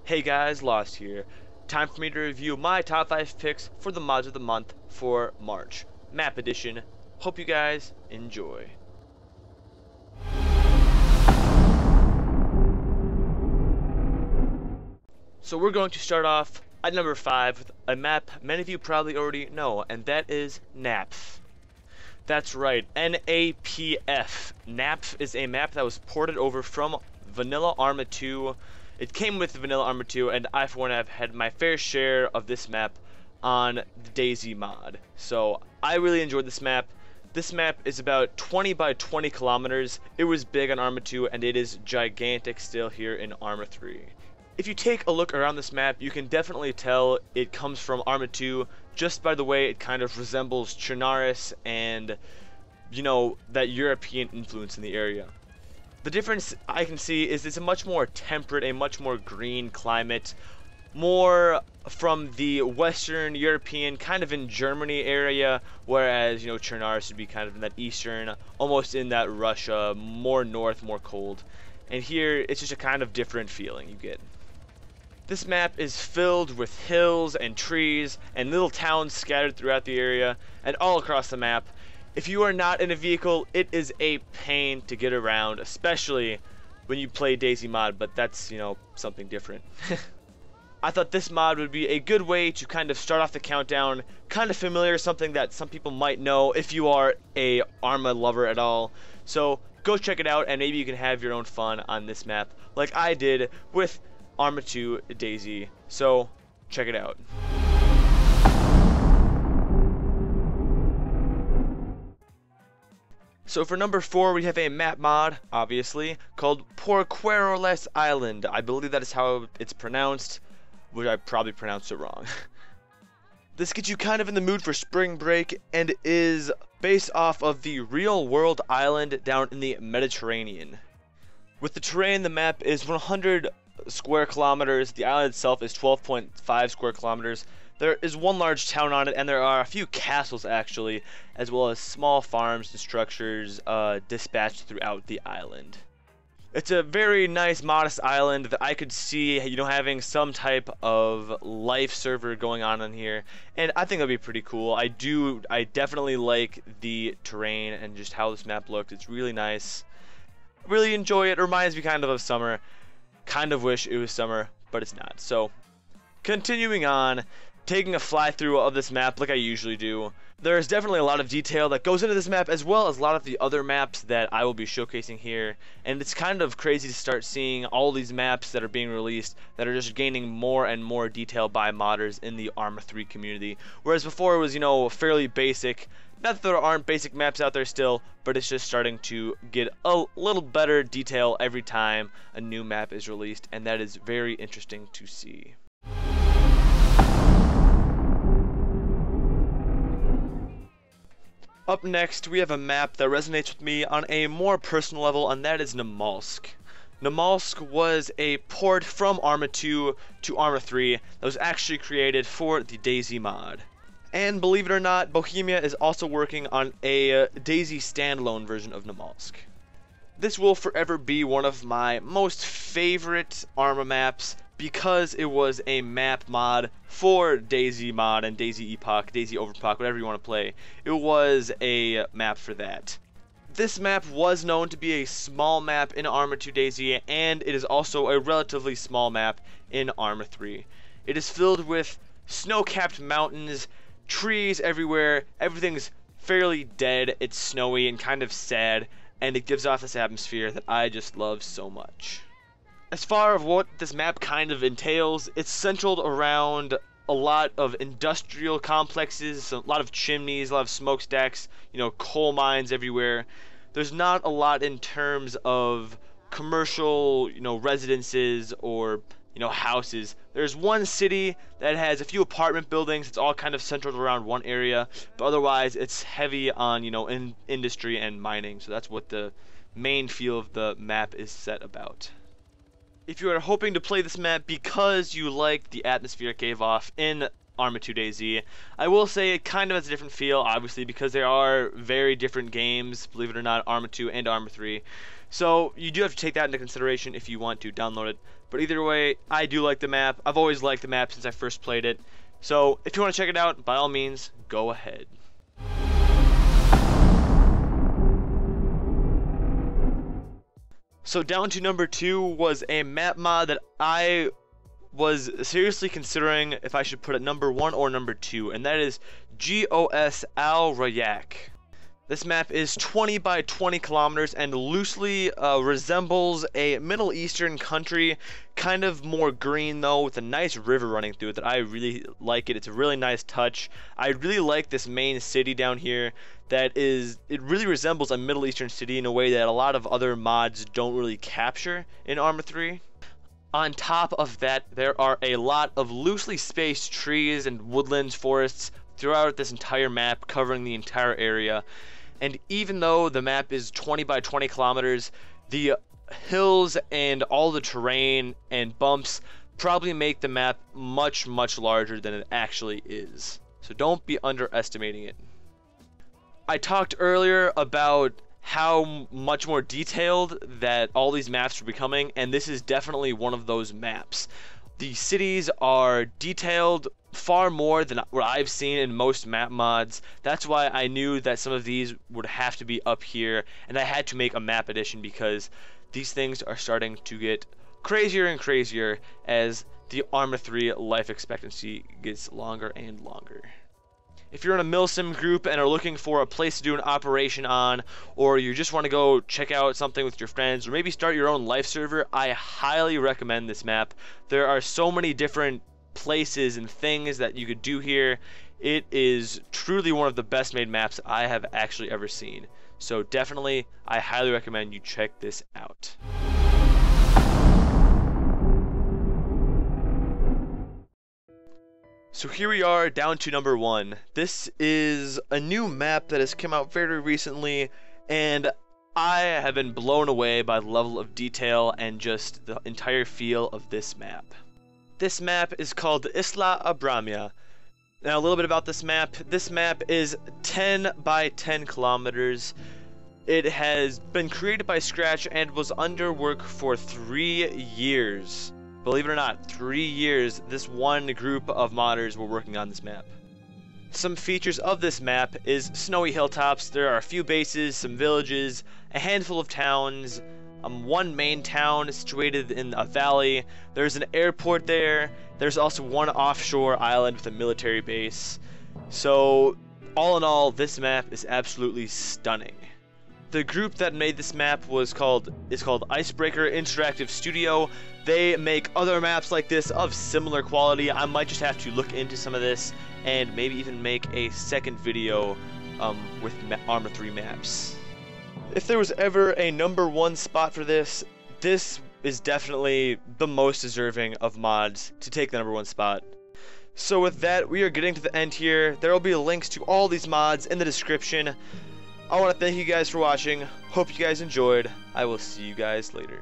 Hey guys, Lost here. Time for me to review my top 5 picks for the mods of the month for March. Map edition. Hope you guys enjoy. So we're going to start off at number 5 with a map many of you probably already know, and that is NAPF. That's right, NAPF. NAPF is a map that was ported over from Vanilla Arma 2. It came with Vanilla Arma 2, and I, for one, have had my fair share of this map on the DayZ mod. So I really enjoyed this map. This map is about 20 by 20 kilometers. It was big on Arma 2, and it is gigantic still here in Arma 3. If you take a look around this map, you can definitely tell it comes from Arma 2 just by the way it kind of resembles Chernarus and, you know, that European influence in the area. The difference I can see is it's a much more temperate, a much more green climate, more from the Western European, kind of in Germany area, whereas, you know, Chernarus would be kind of in that Eastern, almost in that Russia, more north, more cold. And here, it's just a kind of different feeling you get. This map is filled with hills and trees and little towns scattered throughout the area and all across the map. If you are not in a vehicle, it is a pain to get around, especially when you play DayZ mod, but that's, you know, something different. I thought this mod would be a good way to kind of start off the countdown, kind of familiar, something that some people might know if you are a Arma lover at all. So go check it out and maybe you can have your own fun on this map like I did with Arma 2 DayZ. So check it out. So for number 4, we have a map mod, obviously, called Poorquerulous Island. I believe that is how it's pronounced, which I probably pronounced it wrong. This gets you kind of in the mood for spring break and is based off of the real world island down in the Mediterranean. With the terrain, the map is 100 square kilometers. The island itself is 12.5 square kilometers. There is one large town on it, and there are a few castles actually, as well as small farms and structures dispatched throughout the island. It's a very nice, modest island that I could see, you know, having some type of life server going on here, and I think that'd be pretty cool. I definitely like the terrain and just how this map looked. It's really nice. Really enjoy it. It reminds me kind of summer. Kind of wish it was summer, but it's not. So, continuing on, taking a fly through of this map like I usually do. There is definitely a lot of detail that goes into this map, as well as a lot of the other maps that I will be showcasing here. And it's kind of crazy to start seeing all these maps that are being released that are just gaining more and more detail by modders in the Arma 3 community. Whereas before it was, you know, fairly basic. Not that there aren't basic maps out there still, but it's just starting to get a little better detail every time a new map is released, and that is very interesting to see. Up next, we have a map that resonates with me on a more personal level, and that is Mosque. Mosque was a port from Arma 2 to Arma 3 that was actually created for the DayZ mod. And believe it or not, Bohemia is also working on a DayZ standalone version of Mosque. This will forever be one of my most favorite Arma maps because it was a map mod for DayZ mod and DayZ Epoch, DayZ Overclock, whatever you want to play. It was a map for that. This map was known to be a small map in Arma 2 DayZ, and it is also a relatively small map in Arma 3. It is filled with snow-capped mountains, trees everywhere, everything's fairly dead, it's snowy and kind of sad, and it gives off this atmosphere that I just love so much. As far as what this map kind of entails, it's centered around a lot of industrial complexes, a lot of chimneys, a lot of smokestacks, you know, coal mines everywhere. There's not a lot in terms of commercial, you know, residences or, you know, houses. There's one city that has a few apartment buildings. It's all kind of centered around one area, but otherwise it's heavy on, you know, industry and mining. So that's what the main feel of the map is set about. If you are hoping to play this map because you like the atmosphere it gave off in Arma 2 DayZ, I will say it kind of has a different feel, obviously, because there are very different games, believe it or not, Arma 2 and Arma 3. So you do have to take that into consideration if you want to download it. But either way, I do like the map. I've always liked the map since I first played it. So if you want to check it out, by all means, go ahead. So down to number 2 was a map mod that I was seriously considering if I should put it number 1 or number 2, and that is Golestan Yak. This map is 20 by 20 kilometers and loosely resembles a Middle Eastern country, kind of more green though, with a nice river running through it that I really like it. It's a really nice touch. I really like this main city down here. It really resembles a Middle Eastern city in a way that a lot of other mods don't really capture in Arma 3. On top of that, there are a lot of loosely spaced trees and woodlands, forests throughout this entire map, covering the entire area. And even though the map is 20 by 20 kilometers, the hills and all the terrain and bumps probably make the map much, much larger than it actually is. So don't be underestimating it. I talked earlier about how much more detailed that all these maps are becoming, and this is definitely one of those maps. The cities are detailed far more than what I've seen in most map mods. That's why I knew that some of these would have to be up here, and I had to make a map edition because these things are starting to get crazier and crazier as the Arma 3 life expectancy gets longer and longer. If you're in a milsim group and are looking for a place to do an operation on, or you just want to go check out something with your friends, or maybe start your own life server, I highly recommend this map. There are so many different places and things that you could do here. It is truly one of the best made maps I have actually ever seen. So definitely, I highly recommend you check this out. So here we are down to number 1. This is a new map that has come out very recently, and I have been blown away by the level of detail and just the entire feel of this map. This map is called Isla Brami. Now a little bit about this map. This map is 10 by 10 kilometers. It has been created by scratch and was under work for 3 years. Believe it or not, 3 years this one group of modders were working on this map. Some features of this map is snowy hilltops. There are a few bases, some villages, a handful of towns, one main town situated in a valley. There's an airport there. There's also one offshore island with a military base. So all in all, this map is absolutely stunning. The group that made this map is called Icebreaker Interactive Studio. They make other maps like this of similar quality. I might just have to look into some of this and maybe even make a second video with Arma 3 maps. If there was ever a number 1 spot for this, this is definitely the most deserving of mods to take the number 1 spot. So with that, we are getting to the end here. There will be links to all these mods in the description. I want to thank you guys for watching. Hope you guys enjoyed. I will see you guys later.